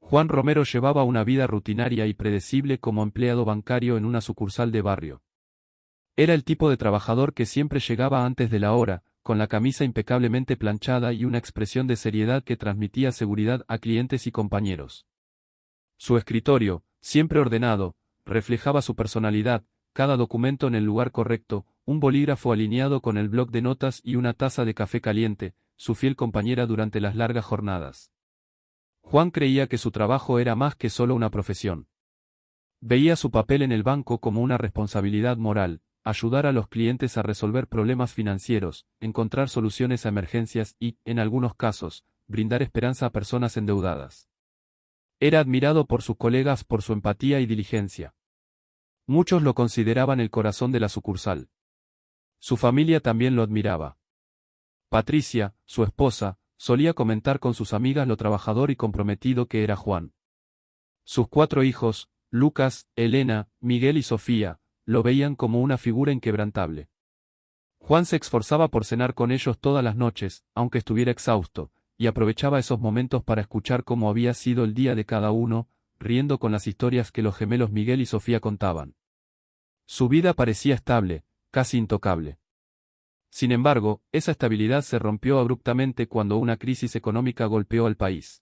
Juan Romero llevaba una vida rutinaria y predecible como empleado bancario en una sucursal de barrio. Era el tipo de trabajador que siempre llegaba antes de la hora, con la camisa impecablemente planchada y una expresión de seriedad que transmitía seguridad a clientes y compañeros. Su escritorio, siempre ordenado, reflejaba su personalidad, cada documento en el lugar correcto, un bolígrafo alineado con el bloc de notas y una taza de café caliente, su fiel compañera durante las largas jornadas. Juan creía que su trabajo era más que solo una profesión. Veía su papel en el banco como una responsabilidad moral, ayudar a los clientes a resolver problemas financieros, encontrar soluciones a emergencias y, en algunos casos, brindar esperanza a personas endeudadas. Era admirado por sus colegas por su empatía y diligencia. Muchos lo consideraban el corazón de la sucursal. Su familia también lo admiraba. Patricia, su esposa, solía comentar con sus amigas lo trabajador y comprometido que era Juan. Sus 4 hijos, Lucas, Elena, Miguel y Sofía, lo veían como una figura inquebrantable. Juan se esforzaba por cenar con ellos todas las noches, aunque estuviera exhausto, y aprovechaba esos momentos para escuchar cómo había sido el día de cada uno, riendo con las historias que los gemelos Miguel y Sofía contaban. Su vida parecía estable, casi intocable. Sin embargo, esa estabilidad se rompió abruptamente cuando una crisis económica golpeó al país.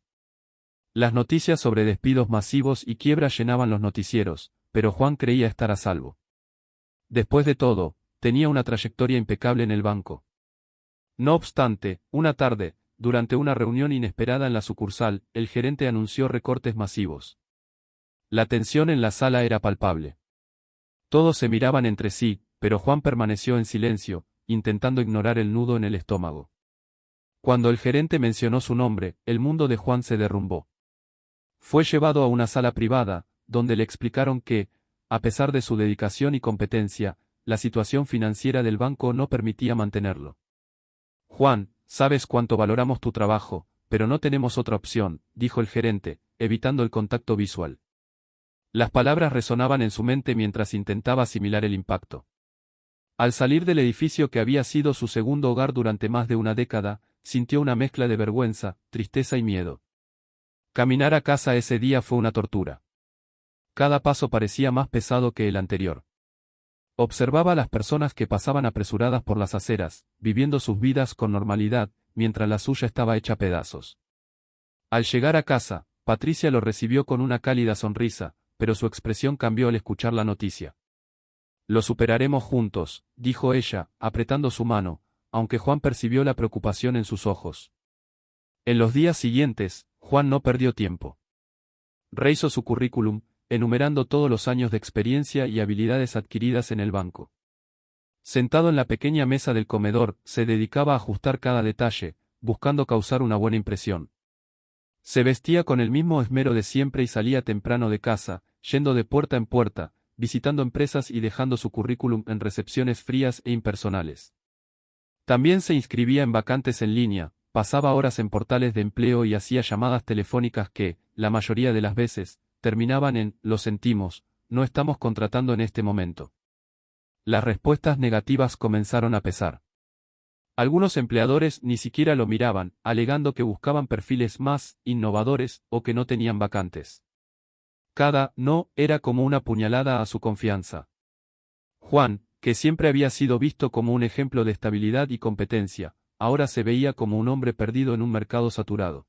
Las noticias sobre despidos masivos y quiebras llenaban los noticieros, pero Juan creía estar a salvo. Después de todo, tenía una trayectoria impecable en el banco. No obstante, una tarde, durante una reunión inesperada en la sucursal, el gerente anunció recortes masivos. La tensión en la sala era palpable. Todos se miraban entre sí, pero Juan permaneció en silencio, intentando ignorar el nudo en el estómago. Cuando el gerente mencionó su nombre, el mundo de Juan se derrumbó. Fue llevado a una sala privada, donde le explicaron que, a pesar de su dedicación y competencia, la situación financiera del banco no permitía mantenerlo. Juan, sabes cuánto valoramos tu trabajo, pero no tenemos otra opción, dijo el gerente, evitando el contacto visual. Las palabras resonaban en su mente mientras intentaba asimilar el impacto. Al salir del edificio que había sido su segundo hogar durante más de una década, sintió una mezcla de vergüenza, tristeza y miedo. Caminar a casa ese día fue una tortura. Cada paso parecía más pesado que el anterior. Observaba a las personas que pasaban apresuradas por las aceras, viviendo sus vidas con normalidad, mientras la suya estaba hecha pedazos. Al llegar a casa, Patricia lo recibió con una cálida sonrisa, pero su expresión cambió al escuchar la noticia. Lo superaremos juntos, dijo ella, apretando su mano, aunque Juan percibió la preocupación en sus ojos. En los días siguientes, Juan no perdió tiempo. Rehizo su currículum, enumerando todos los años de experiencia y habilidades adquiridas en el banco. Sentado en la pequeña mesa del comedor, se dedicaba a ajustar cada detalle, buscando causar una buena impresión. Se vestía con el mismo esmero de siempre y salía temprano de casa, yendo de puerta en puerta, visitando empresas y dejando su currículum en recepciones frías e impersonales. También se inscribía en vacantes en línea, pasaba horas en portales de empleo y hacía llamadas telefónicas que, la mayoría de las veces, terminaban en «lo sentimos, no estamos contratando en este momento». Las respuestas negativas comenzaron a pesar. Algunos empleadores ni siquiera lo miraban, alegando que buscaban perfiles más innovadores o que no tenían vacantes. Cada «no» era como una puñalada a su confianza. Juan, que siempre había sido visto como un ejemplo de estabilidad y competencia, ahora se veía como un hombre perdido en un mercado saturado.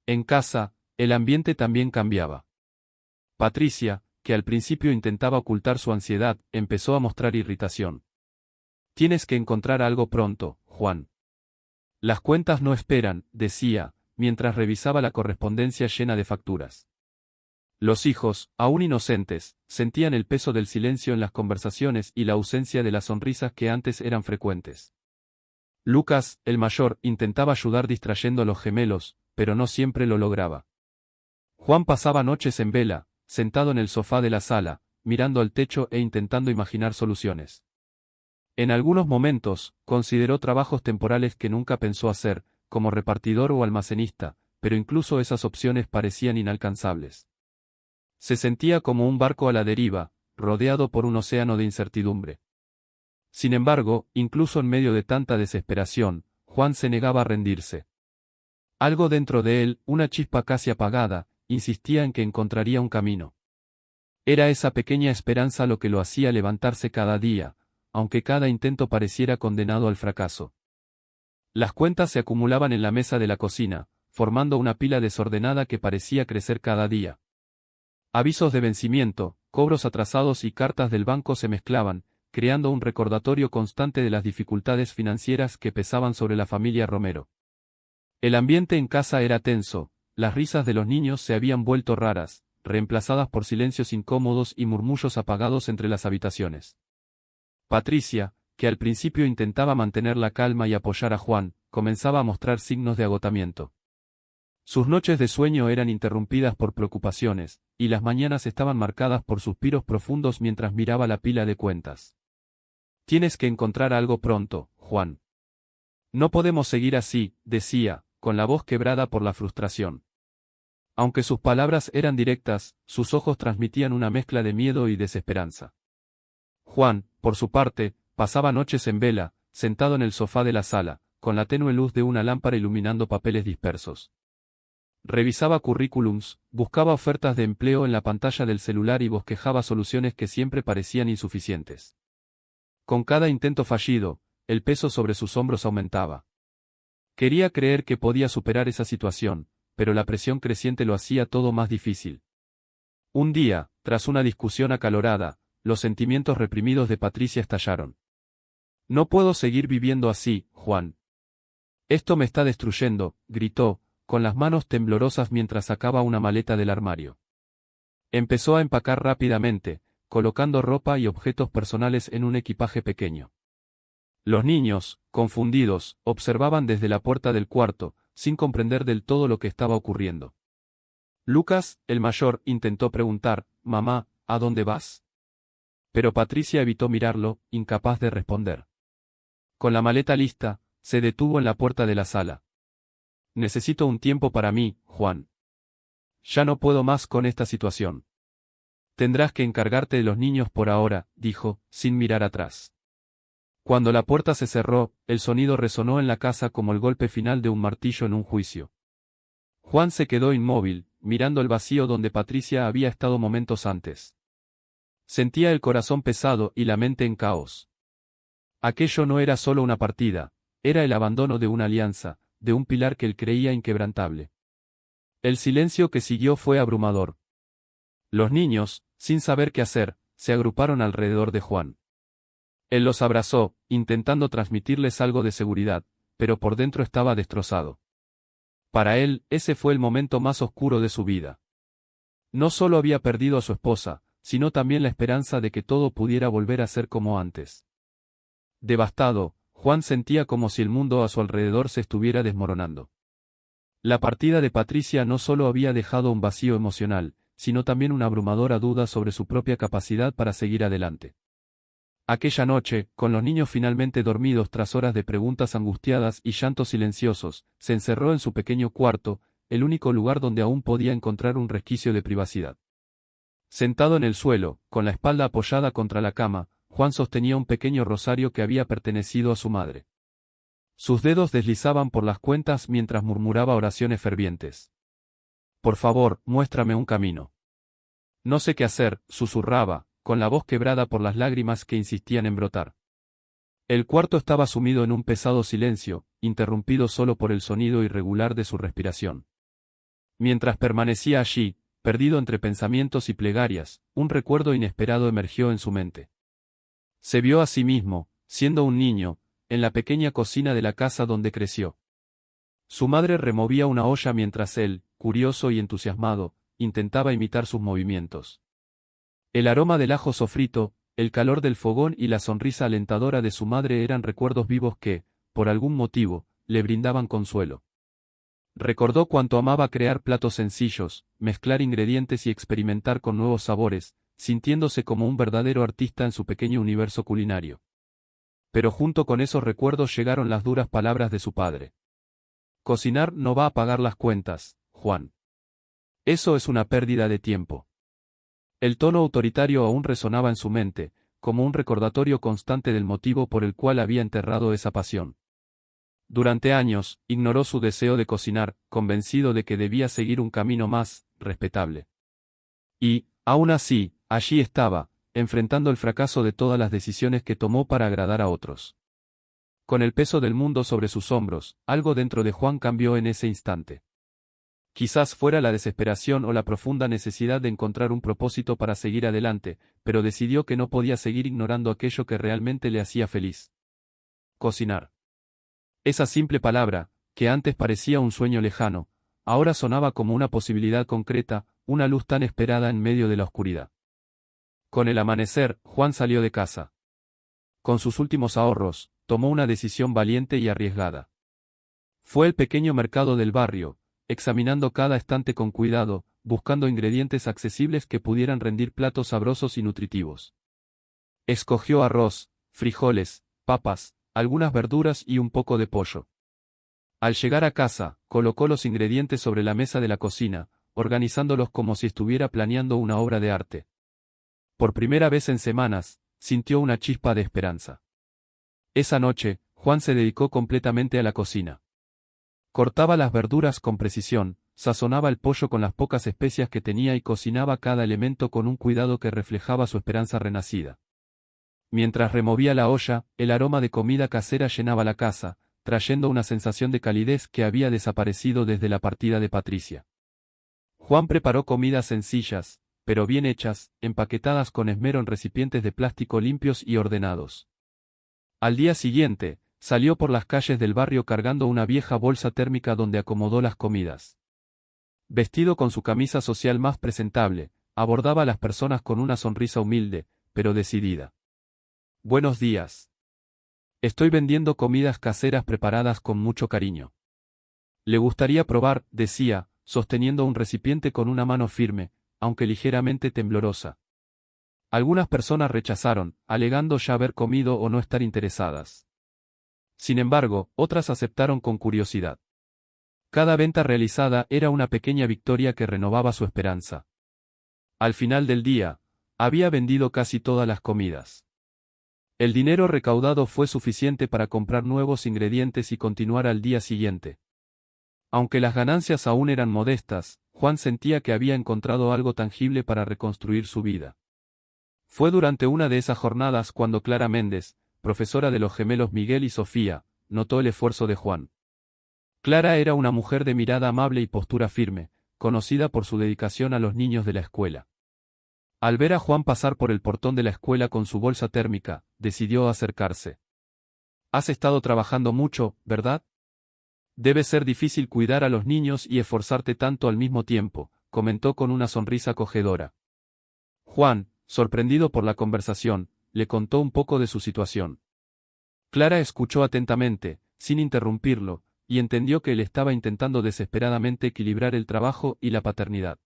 En casa, el ambiente también cambiaba. Patricia, que al principio intentaba ocultar su ansiedad, empezó a mostrar irritación. «Tienes que encontrar algo pronto, Juan. Las cuentas no esperan», decía, mientras revisaba la correspondencia llena de facturas. Los hijos, aún inocentes, sentían el peso del silencio en las conversaciones y la ausencia de las sonrisas que antes eran frecuentes. Lucas, el mayor, intentaba ayudar distrayendo a los gemelos, pero no siempre lo lograba. Juan pasaba noches en vela, sentado en el sofá de la sala, mirando al techo e intentando imaginar soluciones. En algunos momentos, consideró trabajos temporales que nunca pensó hacer, como repartidor o almacenista, pero incluso esas opciones parecían inalcanzables. Se sentía como un barco a la deriva, rodeado por un océano de incertidumbre. Sin embargo, incluso en medio de tanta desesperación, Juan se negaba a rendirse. Algo dentro de él, una chispa casi apagada, insistía en que encontraría un camino. Era esa pequeña esperanza lo que lo hacía levantarse cada día, aunque cada intento pareciera condenado al fracaso. Las cuentas se acumulaban en la mesa de la cocina, formando una pila desordenada que parecía crecer cada día. Avisos de vencimiento, cobros atrasados y cartas del banco se mezclaban, creando un recordatorio constante de las dificultades financieras que pesaban sobre la familia Romero. El ambiente en casa era tenso, las risas de los niños se habían vuelto raras, reemplazadas por silencios incómodos y murmullos apagados entre las habitaciones. Patricia, que al principio intentaba mantener la calma y apoyar a Juan, comenzaba a mostrar signos de agotamiento. Sus noches de sueño eran interrumpidas por preocupaciones, y las mañanas estaban marcadas por suspiros profundos mientras miraba la pila de cuentas. Tienes que encontrar algo pronto, Juan. No podemos seguir así, decía, con la voz quebrada por la frustración. Aunque sus palabras eran directas, sus ojos transmitían una mezcla de miedo y desesperanza. Juan, por su parte, pasaba noches en vela, sentado en el sofá de la sala, con la tenue luz de una lámpara iluminando papeles dispersos. Revisaba currículums, buscaba ofertas de empleo en la pantalla del celular y bosquejaba soluciones que siempre parecían insuficientes. Con cada intento fallido, el peso sobre sus hombros aumentaba. Quería creer que podía superar esa situación, pero la presión creciente lo hacía todo más difícil. Un día, tras una discusión acalorada, los sentimientos reprimidos de Patricia estallaron. No puedo seguir viviendo así, Juan. Esto me está destruyendo, gritó, con las manos temblorosas mientras sacaba una maleta del armario. Empezó a empacar rápidamente, colocando ropa y objetos personales en un equipaje pequeño. Los niños, confundidos, observaban desde la puerta del cuarto, sin comprender del todo lo que estaba ocurriendo. Lucas, el mayor, intentó preguntar, «Mamá, ¿a dónde vas?». Pero Patricia evitó mirarlo, incapaz de responder. Con la maleta lista, se detuvo en la puerta de la sala. «Necesito un tiempo para mí, Juan. Ya no puedo más con esta situación. Tendrás que encargarte de los niños por ahora», dijo, sin mirar atrás. Cuando la puerta se cerró, el sonido resonó en la casa como el golpe final de un martillo en un juicio. Juan se quedó inmóvil, mirando el vacío donde Patricia había estado momentos antes. Sentía el corazón pesado y la mente en caos. Aquello no era solo una partida, era el abandono de una alianza, de un pilar que él creía inquebrantable. El silencio que siguió fue abrumador. Los niños, sin saber qué hacer, se agruparon alrededor de Juan. Él los abrazó, intentando transmitirles algo de seguridad, pero por dentro estaba destrozado. Para él, ese fue el momento más oscuro de su vida. No solo había perdido a su esposa, sino también la esperanza de que todo pudiera volver a ser como antes. Devastado, Juan sentía como si el mundo a su alrededor se estuviera desmoronando. La partida de Patricia no solo había dejado un vacío emocional, sino también una abrumadora duda sobre su propia capacidad para seguir adelante. Aquella noche, con los niños finalmente dormidos tras horas de preguntas angustiadas y llantos silenciosos, se encerró en su pequeño cuarto, el único lugar donde aún podía encontrar un resquicio de privacidad. Sentado en el suelo, con la espalda apoyada contra la cama, Juan sostenía un pequeño rosario que había pertenecido a su madre. Sus dedos deslizaban por las cuentas mientras murmuraba oraciones fervientes. «Por favor, muéstrame un camino». «No sé qué hacer», susurraba, con la voz quebrada por las lágrimas que insistían en brotar. El cuarto estaba sumido en un pesado silencio, interrumpido solo por el sonido irregular de su respiración. Mientras permanecía allí, perdido entre pensamientos y plegarias, un recuerdo inesperado emergió en su mente. Se vio a sí mismo, siendo un niño, en la pequeña cocina de la casa donde creció. Su madre removía una olla mientras él, curioso y entusiasmado, intentaba imitar sus movimientos. El aroma del ajo sofrito, el calor del fogón y la sonrisa alentadora de su madre eran recuerdos vivos que, por algún motivo, le brindaban consuelo. Recordó cuánto amaba crear platos sencillos, mezclar ingredientes y experimentar con nuevos sabores, sintiéndose como un verdadero artista en su pequeño universo culinario. Pero junto con esos recuerdos llegaron las duras palabras de su padre. «Cocinar no va a pagar las cuentas, Juan. Eso es una pérdida de tiempo». El tono autoritario aún resonaba en su mente, como un recordatorio constante del motivo por el cual había enterrado esa pasión. Durante años, ignoró su deseo de cocinar, convencido de que debía seguir un camino más respetable. Y, aún así, allí estaba, enfrentando el fracaso de todas las decisiones que tomó para agradar a otros. Con el peso del mundo sobre sus hombros, algo dentro de Juan cambió en ese instante. Quizás fuera la desesperación o la profunda necesidad de encontrar un propósito para seguir adelante, pero decidió que no podía seguir ignorando aquello que realmente le hacía feliz. Cocinar. Esa simple palabra, que antes parecía un sueño lejano, ahora sonaba como una posibilidad concreta, una luz tan esperada en medio de la oscuridad. Con el amanecer, Juan salió de casa. Con sus últimos ahorros, tomó una decisión valiente y arriesgada. Fue al pequeño mercado del barrio, examinando cada estante con cuidado, buscando ingredientes accesibles que pudieran rendir platos sabrosos y nutritivos. Escogió arroz, frijoles, papas, algunas verduras y un poco de pollo. Al llegar a casa, colocó los ingredientes sobre la mesa de la cocina, organizándolos como si estuviera planeando una obra de arte. Por primera vez en semanas, sintió una chispa de esperanza. Esa noche, Juan se dedicó completamente a la cocina. Cortaba las verduras con precisión, sazonaba el pollo con las pocas especias que tenía y cocinaba cada elemento con un cuidado que reflejaba su esperanza renacida. Mientras removía la olla, el aroma de comida casera llenaba la casa, trayendo una sensación de calidez que había desaparecido desde la partida de Patricia. Juan preparó comidas sencillas, pero bien hechas, empaquetadas con esmero en recipientes de plástico limpios y ordenados. Al día siguiente, salió por las calles del barrio cargando una vieja bolsa térmica donde acomodó las comidas. Vestido con su camisa social más presentable, abordaba a las personas con una sonrisa humilde, pero decidida. Buenos días. Estoy vendiendo comidas caseras preparadas con mucho cariño. Le gustaría probar, decía, sosteniendo un recipiente con una mano firme, aunque ligeramente temblorosa. Algunas personas rechazaron, alegando ya haber comido o no estar interesadas. Sin embargo, otras aceptaron con curiosidad. Cada venta realizada era una pequeña victoria que renovaba su esperanza. Al final del día, había vendido casi todas las comidas. El dinero recaudado fue suficiente para comprar nuevos ingredientes y continuar al día siguiente. Aunque las ganancias aún eran modestas, Juan sentía que había encontrado algo tangible para reconstruir su vida. Fue durante una de esas jornadas cuando Clara Méndez, profesora de los gemelos Miguel y Sofía, notó el esfuerzo de Juan. Clara era una mujer de mirada amable y postura firme, conocida por su dedicación a los niños de la escuela. Al ver a Juan pasar por el portón de la escuela con su bolsa térmica, decidió acercarse. «Has estado trabajando mucho, ¿verdad? Debe ser difícil cuidar a los niños y esforzarte tanto al mismo tiempo», comentó con una sonrisa acogedora. Juan, sorprendido por la conversación, le contó un poco de su situación. Clara escuchó atentamente, sin interrumpirlo, y entendió que él estaba intentando desesperadamente equilibrar el trabajo y la paternidad.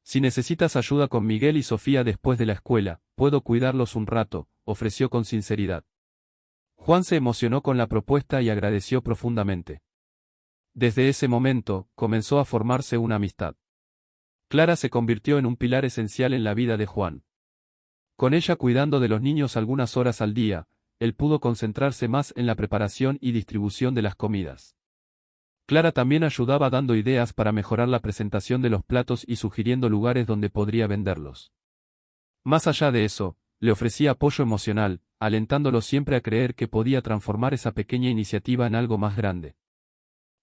«Si necesitas ayuda con Miguel y Sofía después de la escuela, puedo cuidarlos un rato», ofreció con sinceridad. Juan se emocionó con la propuesta y agradeció profundamente. Desde ese momento, comenzó a formarse una amistad. Clara se convirtió en un pilar esencial en la vida de Juan. Con ella cuidando de los niños algunas horas al día, él pudo concentrarse más en la preparación y distribución de las comidas. Clara también ayudaba dando ideas para mejorar la presentación de los platos y sugiriendo lugares donde podría venderlos. Más allá de eso, le ofrecía apoyo emocional, alentándolo siempre a creer que podía transformar esa pequeña iniciativa en algo más grande.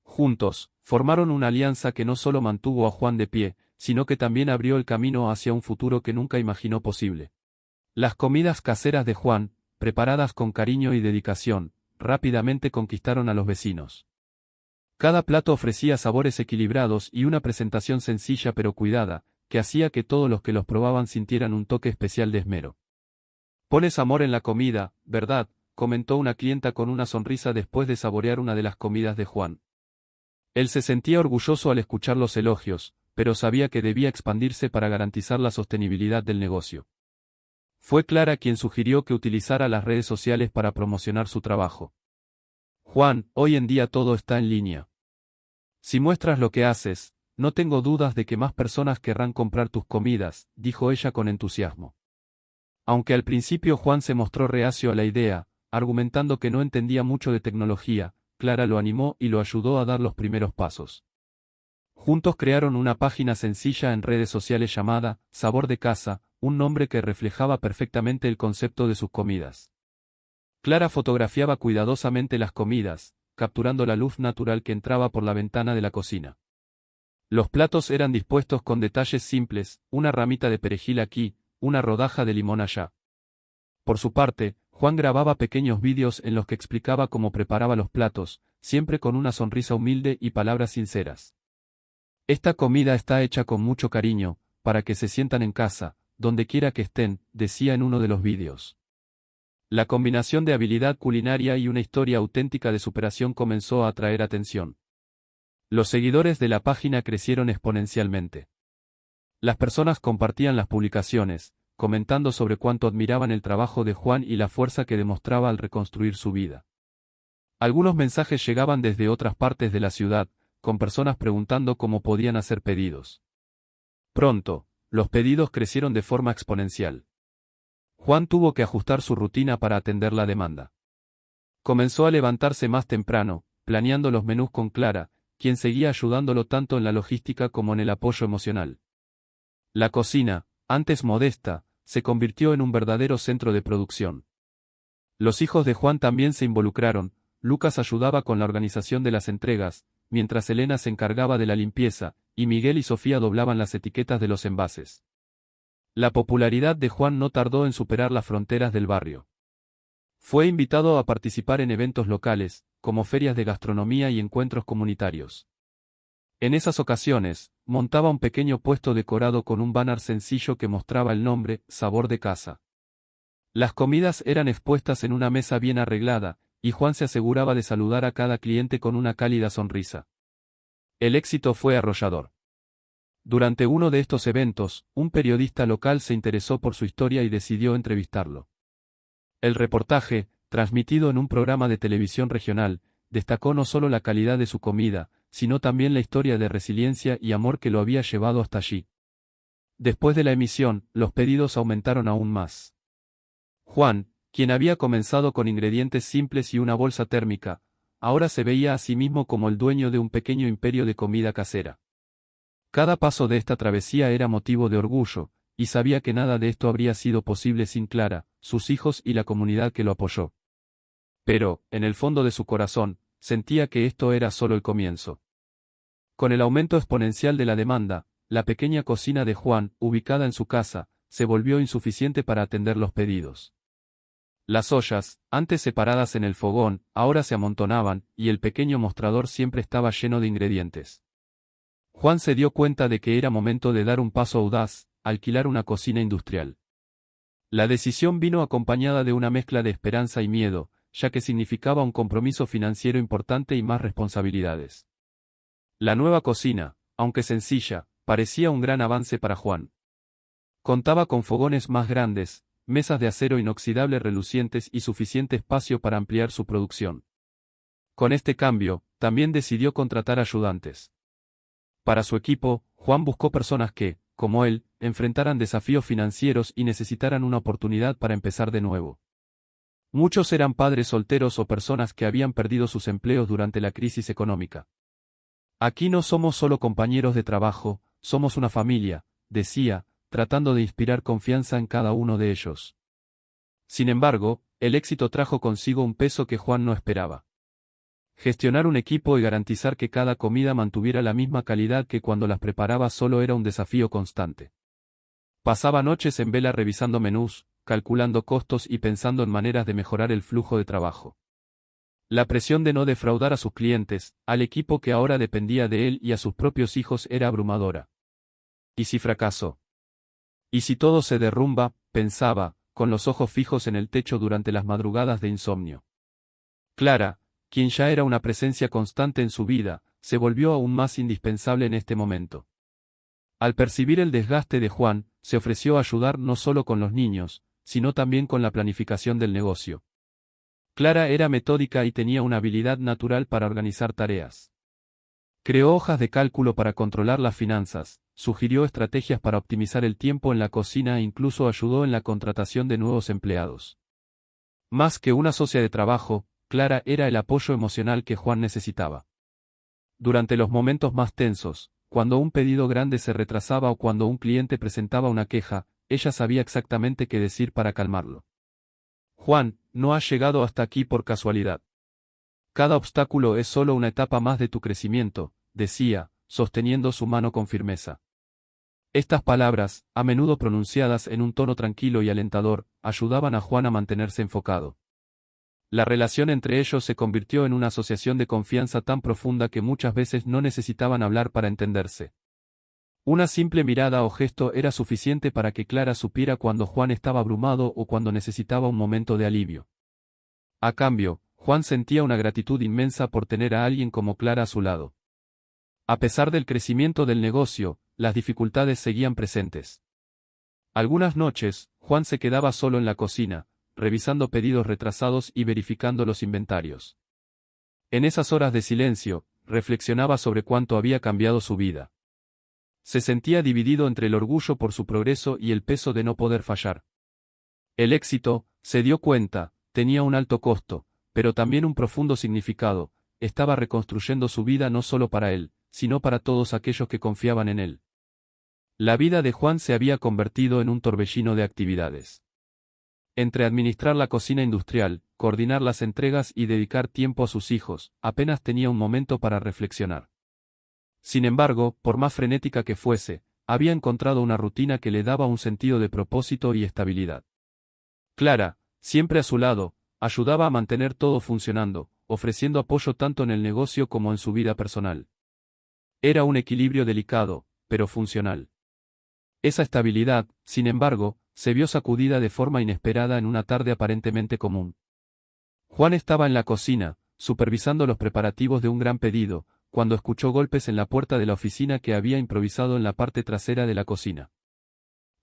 Juntos, formaron una alianza que no solo mantuvo a Juan de pie, sino que también abrió el camino hacia un futuro que nunca imaginó posible. Las comidas caseras de Juan, preparadas con cariño y dedicación, rápidamente conquistaron a los vecinos. Cada plato ofrecía sabores equilibrados y una presentación sencilla pero cuidada, que hacía que todos los que los probaban sintieran un toque especial de esmero. «Pones amor en la comida, ¿verdad?», comentó una clienta con una sonrisa después de saborear una de las comidas de Juan. Él se sentía orgulloso al escuchar los elogios, pero sabía que debía expandirse para garantizar la sostenibilidad del negocio. Fue Clara quien sugirió que utilizara las redes sociales para promocionar su trabajo. «Juan, hoy en día todo está en línea. Si muestras lo que haces, no tengo dudas de que más personas querrán comprar tus comidas», dijo ella con entusiasmo. Aunque al principio Juan se mostró reacio a la idea, argumentando que no entendía mucho de tecnología, Clara lo animó y lo ayudó a dar los primeros pasos. Juntos crearon una página sencilla en redes sociales llamada Sabor de Casa, un nombre que reflejaba perfectamente el concepto de sus comidas. Clara fotografiaba cuidadosamente las comidas, capturando la luz natural que entraba por la ventana de la cocina. Los platos eran dispuestos con detalles simples, una ramita de perejil aquí, una rodaja de limón allá. Por su parte, Juan grababa pequeños vídeos en los que explicaba cómo preparaba los platos, siempre con una sonrisa humilde y palabras sinceras. Esta comida está hecha con mucho cariño, para que se sientan en casa, donde quiera que estén, decía en uno de los vídeos. La combinación de habilidad culinaria y una historia auténtica de superación comenzó a atraer atención. Los seguidores de la página crecieron exponencialmente. Las personas compartían las publicaciones, comentando sobre cuánto admiraban el trabajo de Juan y la fuerza que demostraba al reconstruir su vida. Algunos mensajes llegaban desde otras partes de la ciudad, con personas preguntando cómo podían hacer pedidos. Pronto, los pedidos crecieron de forma exponencial. Juan tuvo que ajustar su rutina para atender la demanda. Comenzó a levantarse más temprano, planeando los menús con Clara, quien seguía ayudándolo tanto en la logística como en el apoyo emocional. La cocina, antes modesta, se convirtió en un verdadero centro de producción. Los hijos de Juan también se involucraron. Lucas ayudaba con la organización de las entregas, mientras Elena se encargaba de la limpieza, y Miguel y Sofía doblaban las etiquetas de los envases. La popularidad de Juan no tardó en superar las fronteras del barrio. Fue invitado a participar en eventos locales, como ferias de gastronomía y encuentros comunitarios. En esas ocasiones, montaba un pequeño puesto decorado con un banner sencillo que mostraba el nombre, Sabor de Casa. Las comidas eran expuestas en una mesa bien arreglada, y Juan se aseguraba de saludar a cada cliente con una cálida sonrisa. El éxito fue arrollador. Durante uno de estos eventos, un periodista local se interesó por su historia y decidió entrevistarlo. El reportaje, transmitido en un programa de televisión regional, destacó no solo la calidad de su comida, sino también la historia de resiliencia y amor que lo había llevado hasta allí. Después de la emisión, los pedidos aumentaron aún más. Juan, quien había comenzado con ingredientes simples y una bolsa térmica, ahora se veía a sí mismo como el dueño de un pequeño imperio de comida casera. Cada paso de esta travesía era motivo de orgullo, y sabía que nada de esto habría sido posible sin Clara, sus hijos y la comunidad que lo apoyó. Pero, en el fondo de su corazón, sentía que esto era solo el comienzo. Con el aumento exponencial de la demanda, la pequeña cocina de Juan, ubicada en su casa, se volvió insuficiente para atender los pedidos. Las ollas, antes separadas en el fogón, ahora se amontonaban, y el pequeño mostrador siempre estaba lleno de ingredientes. Juan se dio cuenta de que era momento de dar un paso audaz, alquilar una cocina industrial. La decisión vino acompañada de una mezcla de esperanza y miedo, ya que significaba un compromiso financiero importante y más responsabilidades. La nueva cocina, aunque sencilla, parecía un gran avance para Juan. Contaba con fogones más grandes, mesas de acero inoxidable relucientes y suficiente espacio para ampliar su producción. Con este cambio, también decidió contratar ayudantes. Para su equipo, Juan buscó personas que, como él, enfrentaran desafíos financieros y necesitaran una oportunidad para empezar de nuevo. Muchos eran padres solteros o personas que habían perdido sus empleos durante la crisis económica. Aquí no somos solo compañeros de trabajo, somos una familia, decía, tratando de inspirar confianza en cada uno de ellos. Sin embargo, el éxito trajo consigo un peso que Juan no esperaba. Gestionar un equipo y garantizar que cada comida mantuviera la misma calidad que cuando las preparaba solo era un desafío constante. Pasaba noches en vela revisando menús, calculando costos y pensando en maneras de mejorar el flujo de trabajo. La presión de no defraudar a sus clientes, al equipo que ahora dependía de él y a sus propios hijos era abrumadora. ¿Y si fracasó? ¿Y si todo se derrumba?, pensaba, con los ojos fijos en el techo durante las madrugadas de insomnio. Clara, quien ya era una presencia constante en su vida, se volvió aún más indispensable en este momento. Al percibir el desgaste de Juan, se ofreció a ayudar no solo con los niños, sino también con la planificación del negocio. Clara era metódica y tenía una habilidad natural para organizar tareas. Creó hojas de cálculo para controlar las finanzas, sugirió estrategias para optimizar el tiempo en la cocina e incluso ayudó en la contratación de nuevos empleados. Más que una socia de trabajo, Clara era el apoyo emocional que Juan necesitaba. Durante los momentos más tensos, cuando un pedido grande se retrasaba o cuando un cliente presentaba una queja, ella sabía exactamente qué decir para calmarlo. Juan, no has llegado hasta aquí por casualidad. Cada obstáculo es solo una etapa más de tu crecimiento, decía, sosteniendo su mano con firmeza. Estas palabras, a menudo pronunciadas en un tono tranquilo y alentador, ayudaban a Juan a mantenerse enfocado. La relación entre ellos se convirtió en una asociación de confianza tan profunda que muchas veces no necesitaban hablar para entenderse. Una simple mirada o gesto era suficiente para que Clara supiera cuando Juan estaba abrumado o cuando necesitaba un momento de alivio. A cambio, Juan sentía una gratitud inmensa por tener a alguien como Clara a su lado. A pesar del crecimiento del negocio, las dificultades seguían presentes. Algunas noches, Juan se quedaba solo en la cocina, revisando pedidos retrasados y verificando los inventarios. En esas horas de silencio, reflexionaba sobre cuánto había cambiado su vida. Se sentía dividido entre el orgullo por su progreso y el peso de no poder fallar. El éxito, se dio cuenta, tenía un alto costo, pero también un profundo significado. Estaba reconstruyendo su vida no solo para él, sino para todos aquellos que confiaban en él. La vida de Juan se había convertido en un torbellino de actividades. Entre administrar la cocina industrial, coordinar las entregas y dedicar tiempo a sus hijos, apenas tenía un momento para reflexionar. Sin embargo, por más frenética que fuese, había encontrado una rutina que le daba un sentido de propósito y estabilidad. Clara, siempre a su lado, ayudaba a mantener todo funcionando, ofreciendo apoyo tanto en el negocio como en su vida personal. Era un equilibrio delicado, pero funcional. Esa estabilidad, sin embargo, se vio sacudida de forma inesperada en una tarde aparentemente común. Juan estaba en la cocina, supervisando los preparativos de un gran pedido, cuando escuchó golpes en la puerta de la oficina que había improvisado en la parte trasera de la cocina.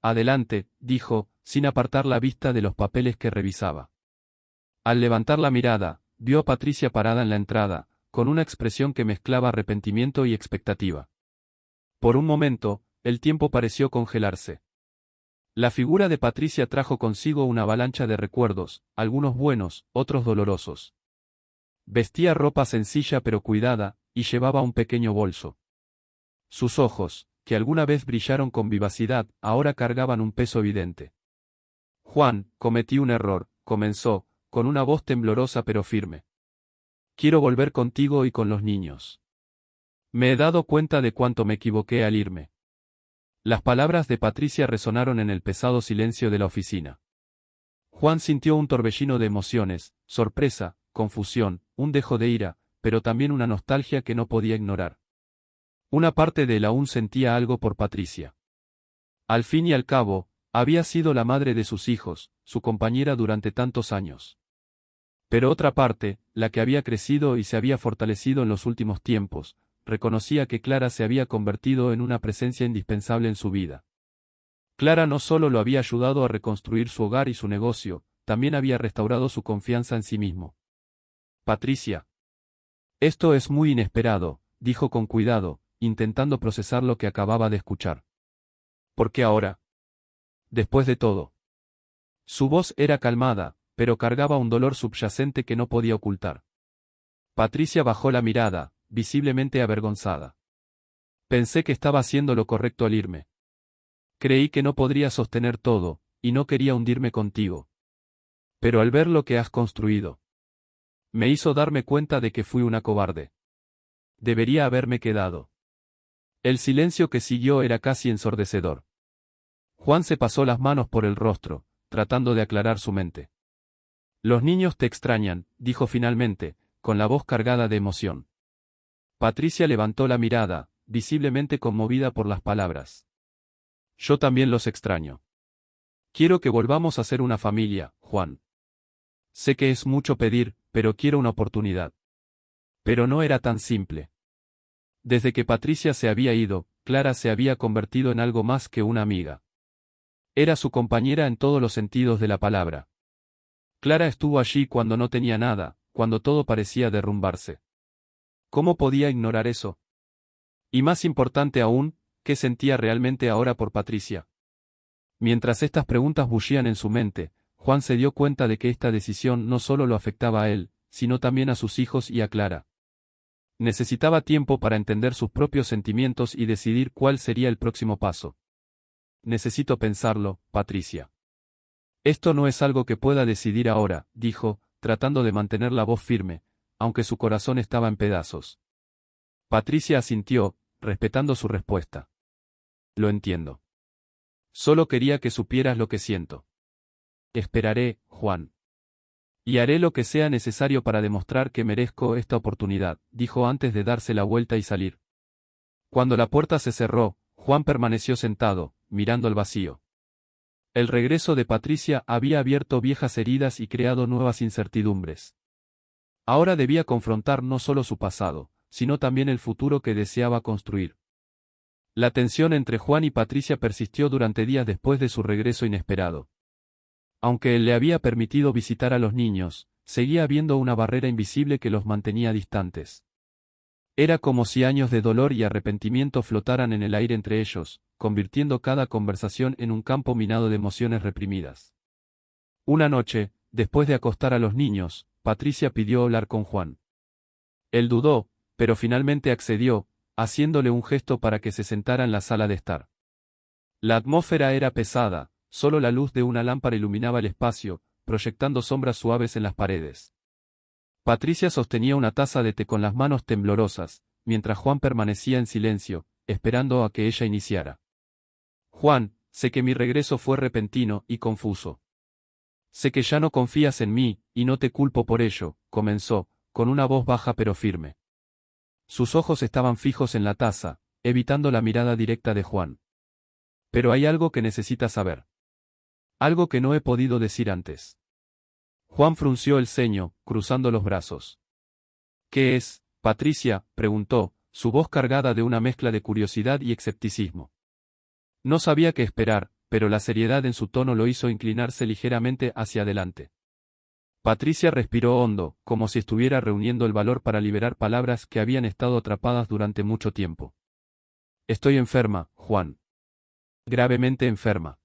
Adelante, dijo, sin apartar la vista de los papeles que revisaba. Al levantar la mirada, vio a Patricia parada en la entrada, con una expresión que mezclaba arrepentimiento y expectativa. Por un momento, el tiempo pareció congelarse. La figura de Patricia trajo consigo una avalancha de recuerdos, algunos buenos, otros dolorosos. Vestía ropa sencilla pero cuidada, y llevaba un pequeño bolso. Sus ojos, que alguna vez brillaron con vivacidad, ahora cargaban un peso evidente. Juan, cometí un error, comenzó, con una voz temblorosa pero firme. Quiero volver contigo y con los niños. Me he dado cuenta de cuánto me equivoqué al irme. Las palabras de Patricia resonaron en el pesado silencio de la oficina. Juan sintió un torbellino de emociones, sorpresa, confusión, un dejo de ira, pero también una nostalgia que no podía ignorar. Una parte de él aún sentía algo por Patricia. Al fin y al cabo, había sido la madre de sus hijos, su compañera durante tantos años. Pero otra parte, la que había crecido y se había fortalecido en los últimos tiempos, reconocía que Clara se había convertido en una presencia indispensable en su vida. Clara no solo lo había ayudado a reconstruir su hogar y su negocio, también había restaurado su confianza en sí mismo. Patricia. Esto es muy inesperado, dijo con cuidado, intentando procesar lo que acababa de escuchar. ¿Por qué ahora? Después de todo. Su voz era calmada, pero cargaba un dolor subyacente que no podía ocultar. Patricia bajó la mirada, visiblemente avergonzada. Pensé que estaba haciendo lo correcto al irme. Creí que no podría sostener todo, y no quería hundirme contigo. Pero al ver lo que has construido, me hizo darme cuenta de que fui una cobarde. Debería haberme quedado. El silencio que siguió era casi ensordecedor. Juan se pasó las manos por el rostro, tratando de aclarar su mente. Los niños te extrañan, dijo finalmente, con la voz cargada de emoción. Patricia levantó la mirada, visiblemente conmovida por las palabras. Yo también los extraño. Quiero que volvamos a ser una familia, Juan. Sé que es mucho pedir, pero quiero una oportunidad. Pero no era tan simple. Desde que Patricia se había ido, Clara se había convertido en algo más que una amiga. Era su compañera en todos los sentidos de la palabra. Clara estuvo allí cuando no tenía nada, cuando todo parecía derrumbarse. ¿Cómo podía ignorar eso? Y más importante aún, ¿qué sentía realmente ahora por Patricia? Mientras estas preguntas bullían en su mente, Juan se dio cuenta de que esta decisión no solo lo afectaba a él, sino también a sus hijos y a Clara. Necesitaba tiempo para entender sus propios sentimientos y decidir cuál sería el próximo paso. Necesito pensarlo, Patricia. Esto no es algo que pueda decidir ahora, dijo, tratando de mantener la voz firme, aunque su corazón estaba en pedazos. Patricia asintió, respetando su respuesta. Lo entiendo. Solo quería que supieras lo que siento. Esperaré, Juan. Y haré lo que sea necesario para demostrar que merezco esta oportunidad, dijo antes de darse la vuelta y salir. Cuando la puerta se cerró, Juan permaneció sentado, mirando al vacío. El regreso de Patricia había abierto viejas heridas y creado nuevas incertidumbres. Ahora debía confrontar no solo su pasado, sino también el futuro que deseaba construir. La tensión entre Juan y Patricia persistió durante días después de su regreso inesperado. Aunque él le había permitido visitar a los niños, seguía habiendo una barrera invisible que los mantenía distantes. Era como si años de dolor y arrepentimiento flotaran en el aire entre ellos, convirtiendo cada conversación en un campo minado de emociones reprimidas. Una noche, después de acostar a los niños, Patricia pidió hablar con Juan. Él dudó, pero finalmente accedió, haciéndole un gesto para que se sentara en la sala de estar. La atmósfera era pesada, solo la luz de una lámpara iluminaba el espacio, proyectando sombras suaves en las paredes. Patricia sostenía una taza de té con las manos temblorosas, mientras Juan permanecía en silencio, esperando a que ella iniciara. Juan, sé que mi regreso fue repentino y confuso. Sé que ya no confías en mí, y no te culpo por ello, comenzó, con una voz baja pero firme. Sus ojos estaban fijos en la taza, evitando la mirada directa de Juan. Pero hay algo que necesitas saber. Algo que no he podido decir antes. Juan frunció el ceño, cruzando los brazos. ¿Qué es, Patricia?, preguntó, su voz cargada de una mezcla de curiosidad y escepticismo. No sabía qué esperar, pero la seriedad en su tono lo hizo inclinarse ligeramente hacia adelante. Patricia respiró hondo, como si estuviera reuniendo el valor para liberar palabras que habían estado atrapadas durante mucho tiempo. Estoy enferma, Juan. Gravemente enferma.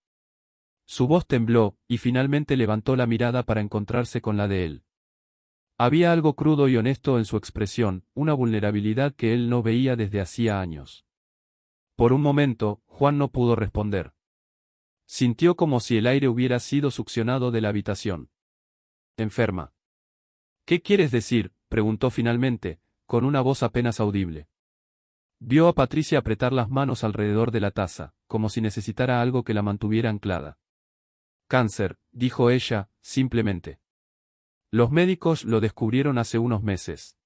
Su voz tembló, y finalmente levantó la mirada para encontrarse con la de él. Había algo crudo y honesto en su expresión, una vulnerabilidad que él no veía desde hacía años. Por un momento, Juan no pudo responder. Sintió como si el aire hubiera sido succionado de la habitación. Enferma. ¿Qué quieres decir?, preguntó finalmente, con una voz apenas audible. Vio a Patricia apretar las manos alrededor de la taza, como si necesitara algo que la mantuviera anclada. Cáncer, dijo ella, simplemente. Los médicos lo descubrieron hace unos meses.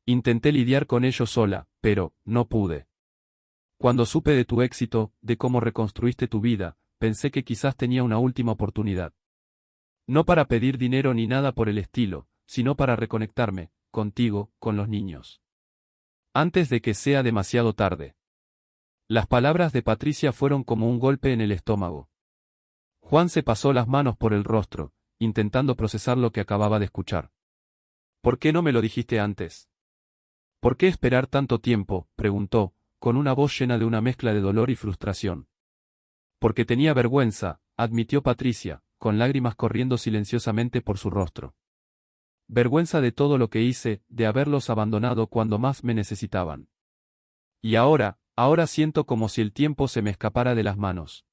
Intenté lidiar con ello sola, pero no pude. Cuando supe de tu éxito, de cómo reconstruiste tu vida, pensé que quizás tenía una última oportunidad. No para pedir dinero ni nada por el estilo, sino para reconectarme, contigo, con los niños. Antes de que sea demasiado tarde. Las palabras de Patricia fueron como un golpe en el estómago. Juan se pasó las manos por el rostro, intentando procesar lo que acababa de escuchar. ¿Por qué no me lo dijiste antes? ¿Por qué esperar tanto tiempo?, preguntó, con una voz llena de una mezcla de dolor y frustración. Porque tenía vergüenza, admitió Patricia, con lágrimas corriendo silenciosamente por su rostro. Vergüenza de todo lo que hice, de haberlos abandonado cuando más me necesitaban. Y ahora siento como si el tiempo se me escapara de las manos.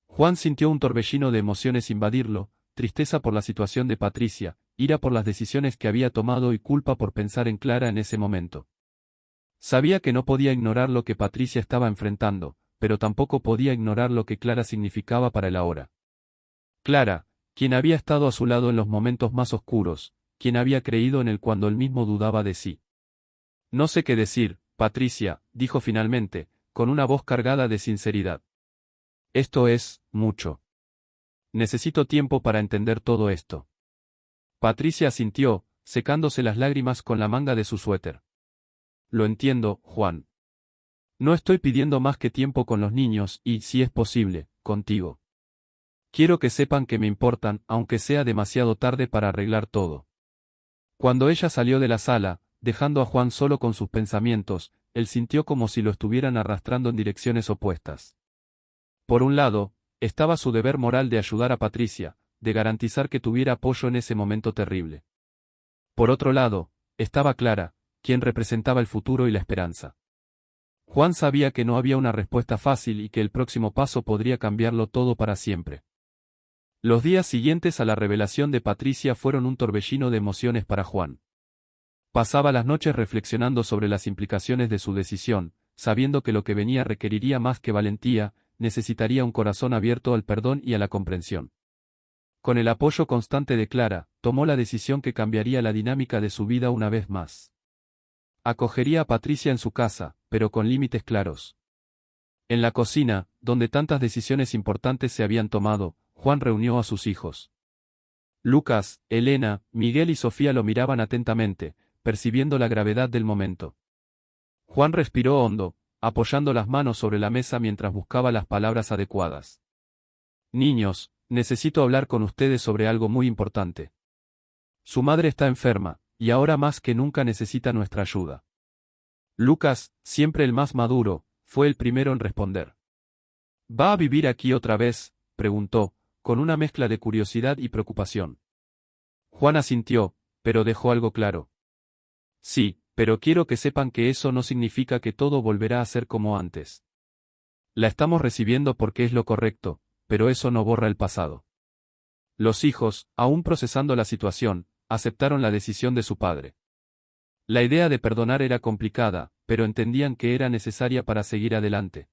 Juan sintió un torbellino de emociones invadirlo, tristeza por la situación de Patricia, ira por las decisiones que había tomado y culpa por pensar en Clara en ese momento. Sabía que no podía ignorar lo que Patricia estaba enfrentando, pero tampoco podía ignorar lo que Clara significaba para él ahora. Clara, quien había estado a su lado en los momentos más oscuros, quien había creído en él cuando él mismo dudaba de sí. No sé qué decir, Patricia, dijo finalmente, con una voz cargada de sinceridad. Esto es mucho. Necesito tiempo para entender todo esto. Patricia asintió, secándose las lágrimas con la manga de su suéter. Lo entiendo, Juan. No estoy pidiendo más que tiempo con los niños y, si es posible, contigo. Quiero que sepan que me importan, aunque sea demasiado tarde para arreglar todo. Cuando ella salió de la sala, dejando a Juan solo con sus pensamientos, él sintió como si lo estuvieran arrastrando en direcciones opuestas. Por un lado, estaba su deber moral de ayudar a Patricia, de garantizar que tuviera apoyo en ese momento terrible. Por otro lado, estaba Clara, quien representaba el futuro y la esperanza. Juan sabía que no había una respuesta fácil y que el próximo paso podría cambiarlo todo para siempre. Los días siguientes a la revelación de Patricia fueron un torbellino de emociones para Juan. Pasaba las noches reflexionando sobre las implicaciones de su decisión, sabiendo que lo que venía requeriría más que valentía, necesitaría un corazón abierto al perdón y a la comprensión. Con el apoyo constante de Clara, tomó la decisión que cambiaría la dinámica de su vida una vez más. Acogería a Patricia en su casa, pero con límites claros. En la cocina, donde tantas decisiones importantes se habían tomado, Juan reunió a sus hijos. Lucas, Elena, Miguel y Sofía lo miraban atentamente, percibiendo la gravedad del momento. Juan respiró hondo, apoyando las manos sobre la mesa mientras buscaba las palabras adecuadas. Niños, necesito hablar con ustedes sobre algo muy importante. Su madre está enferma, y ahora más que nunca necesita nuestra ayuda. Lucas, siempre el más maduro, fue el primero en responder. ¿Va a vivir aquí otra vez?, preguntó, con una mezcla de curiosidad y preocupación. Juan asintió, pero dejó algo claro. Sí, pero quiero que sepan que eso no significa que todo volverá a ser como antes. La estamos recibiendo porque es lo correcto, pero eso no borra el pasado. Los hijos, aún procesando la situación, aceptaron la decisión de su padre. La idea de perdonar era complicada, pero entendían que era necesaria para seguir adelante.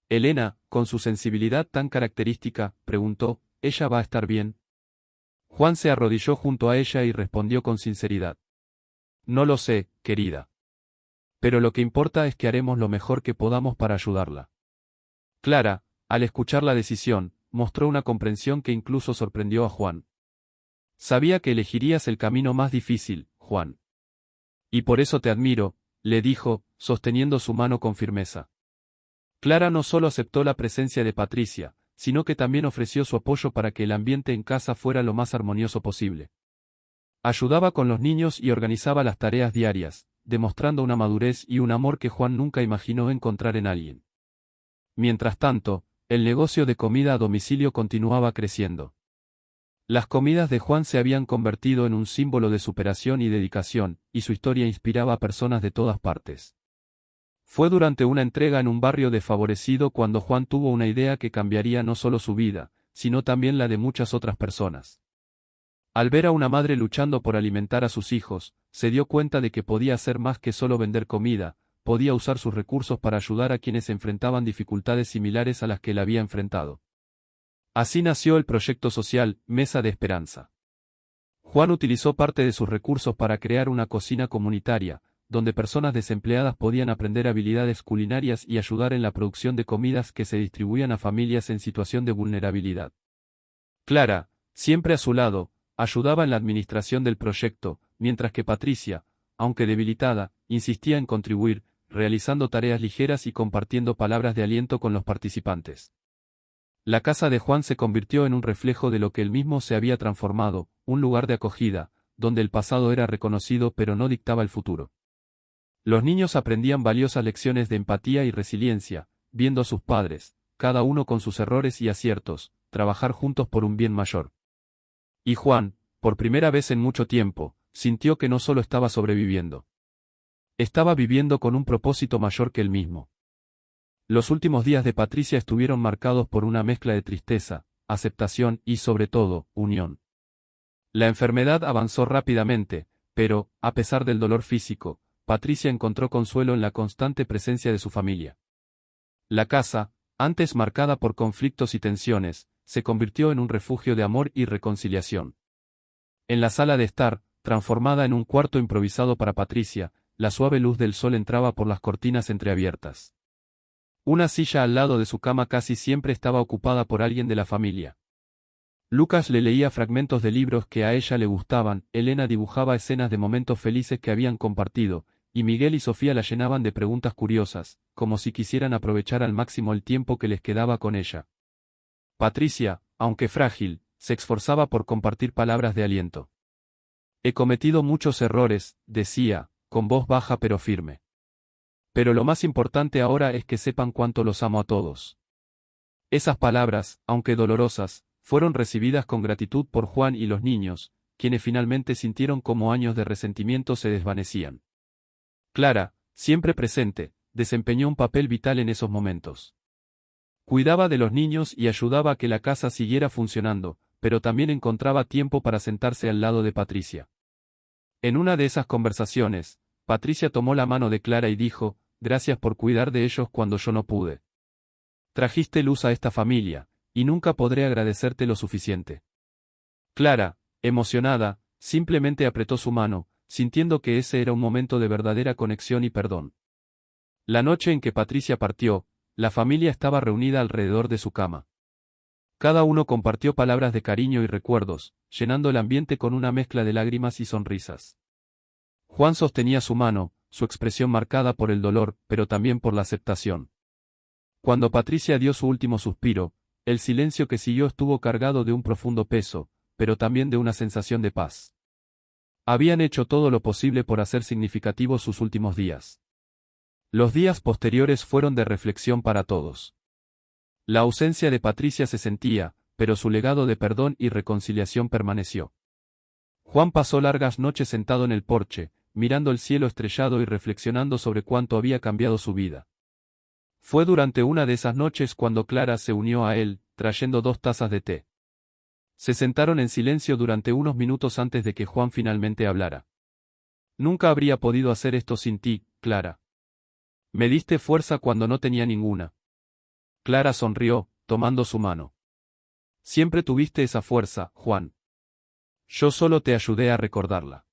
Elena, con su sensibilidad tan característica, preguntó, ¿ella va a estar bien? Juan se arrodilló junto a ella y respondió con sinceridad. No lo sé, querida. Pero lo que importa es que haremos lo mejor que podamos para ayudarla. Clara, al escuchar la decisión, mostró una comprensión que incluso sorprendió a Juan. Sabía que elegirías el camino más difícil, Juan. Y por eso te admiro, le dijo, sosteniendo su mano con firmeza. Clara no solo aceptó la presencia de Patricia, sino que también ofreció su apoyo para que el ambiente en casa fuera lo más armonioso posible. Ayudaba con los niños y organizaba las tareas diarias, demostrando una madurez y un amor que Juan nunca imaginó encontrar en alguien. Mientras tanto, el negocio de comida a domicilio continuaba creciendo. Las comidas de Juan se habían convertido en un símbolo de superación y dedicación, y su historia inspiraba a personas de todas partes. Fue durante una entrega en un barrio desfavorecido cuando Juan tuvo una idea que cambiaría no solo su vida, sino también la de muchas otras personas. Al ver a una madre luchando por alimentar a sus hijos, se dio cuenta de que podía hacer más que solo vender comida, podía usar sus recursos para ayudar a quienes enfrentaban dificultades similares a las que él había enfrentado. Así nació el proyecto social, Mesa de Esperanza. Juan utilizó parte de sus recursos para crear una cocina comunitaria, donde personas desempleadas podían aprender habilidades culinarias y ayudar en la producción de comidas que se distribuían a familias en situación de vulnerabilidad. Clara, siempre a su lado, ayudaba en la administración del proyecto, mientras que Patricia, aunque debilitada, insistía en contribuir, realizando tareas ligeras y compartiendo palabras de aliento con los participantes. La casa de Juan se convirtió en un reflejo de lo que él mismo se había transformado, un lugar de acogida, donde el pasado era reconocido pero no dictaba el futuro. Los niños aprendían valiosas lecciones de empatía y resiliencia, viendo a sus padres, cada uno con sus errores y aciertos, trabajar juntos por un bien mayor. Y Juan, por primera vez en mucho tiempo, sintió que no solo estaba sobreviviendo. Estaba viviendo con un propósito mayor que él mismo. Los últimos días de Patricia estuvieron marcados por una mezcla de tristeza, aceptación y, sobre todo, unión. La enfermedad avanzó rápidamente, pero, a pesar del dolor físico, Patricia encontró consuelo en la constante presencia de su familia. La casa, antes marcada por conflictos y tensiones, se convirtió en un refugio de amor y reconciliación. En la sala de estar, transformada en un cuarto improvisado para Patricia, la suave luz del sol entraba por las cortinas entreabiertas. Una silla al lado de su cama casi siempre estaba ocupada por alguien de la familia. Lucas le leía fragmentos de libros que a ella le gustaban, Elena dibujaba escenas de momentos felices que habían compartido, y Miguel y Sofía la llenaban de preguntas curiosas, como si quisieran aprovechar al máximo el tiempo que les quedaba con ella. Patricia, aunque frágil, se esforzaba por compartir palabras de aliento. He cometido muchos errores, decía, con voz baja pero firme. Pero lo más importante ahora es que sepan cuánto los amo a todos. Esas palabras, aunque dolorosas, fueron recibidas con gratitud por Juan y los niños, quienes finalmente sintieron como años de resentimiento se desvanecían. Clara, siempre presente, desempeñó un papel vital en esos momentos. Cuidaba de los niños y ayudaba a que la casa siguiera funcionando, pero también encontraba tiempo para sentarse al lado de Patricia. En una de esas conversaciones, Patricia tomó la mano de Clara y dijo, «Gracias por cuidar de ellos cuando yo no pude. Trajiste luz a esta familia, y nunca podré agradecerte lo suficiente». Clara, emocionada, simplemente apretó su mano, sintiendo que ese era un momento de verdadera conexión y perdón. La noche en que Patricia partió, la familia estaba reunida alrededor de su cama. Cada uno compartió palabras de cariño y recuerdos, llenando el ambiente con una mezcla de lágrimas y sonrisas. Juan sostenía su mano, su expresión marcada por el dolor, pero también por la aceptación. Cuando Patricia dio su último suspiro, el silencio que siguió estuvo cargado de un profundo peso, pero también de una sensación de paz. Habían hecho todo lo posible por hacer significativos sus últimos días. Los días posteriores fueron de reflexión para todos. La ausencia de Patricia se sentía, pero su legado de perdón y reconciliación permaneció. Juan pasó largas noches sentado en el porche, mirando el cielo estrellado y reflexionando sobre cuánto había cambiado su vida. Fue durante una de esas noches cuando Clara se unió a él, trayendo 2 tazas de té. Se sentaron en silencio durante unos minutos antes de que Juan finalmente hablara. «Nunca habría podido hacer esto sin ti, Clara. Me diste fuerza cuando no tenía ninguna». Clara sonrió, tomando su mano. «Siempre tuviste esa fuerza, Juan. Yo solo te ayudé a recordarla».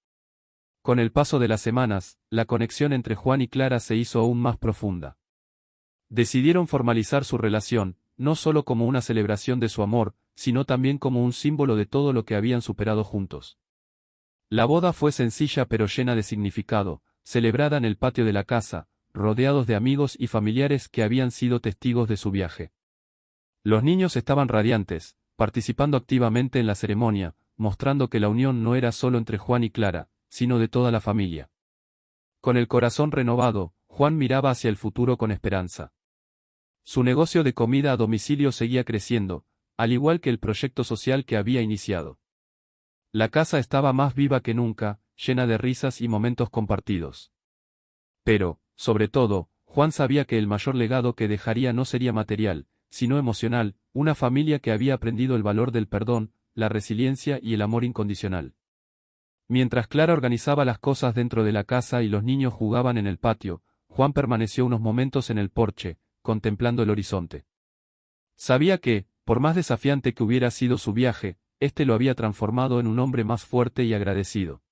Con el paso de las semanas, la conexión entre Juan y Clara se hizo aún más profunda. Decidieron formalizar su relación, no solo como una celebración de su amor, sino también como un símbolo de todo lo que habían superado juntos. La boda fue sencilla pero llena de significado, celebrada en el patio de la casa, rodeados de amigos y familiares que habían sido testigos de su viaje. Los niños estaban radiantes, participando activamente en la ceremonia, mostrando que la unión no era solo entre Juan y Clara, sino de toda la familia. Con el corazón renovado, Juan miraba hacia el futuro con esperanza. Su negocio de comida a domicilio seguía creciendo, al igual que el proyecto social que había iniciado. La casa estaba más viva que nunca, llena de risas y momentos compartidos. Pero, sobre todo, Juan sabía que el mayor legado que dejaría no sería material, sino emocional, una familia que había aprendido el valor del perdón, la resiliencia y el amor incondicional. Mientras Clara organizaba las cosas dentro de la casa y los niños jugaban en el patio, Juan permaneció unos momentos en el porche, contemplando el horizonte. Sabía que, por más desafiante que hubiera sido su viaje, este lo había transformado en un hombre más fuerte y agradecido.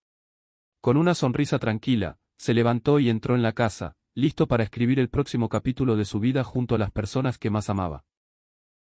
Con una sonrisa tranquila, se levantó y entró en la casa, listo para escribir el próximo capítulo de su vida junto a las personas que más amaba.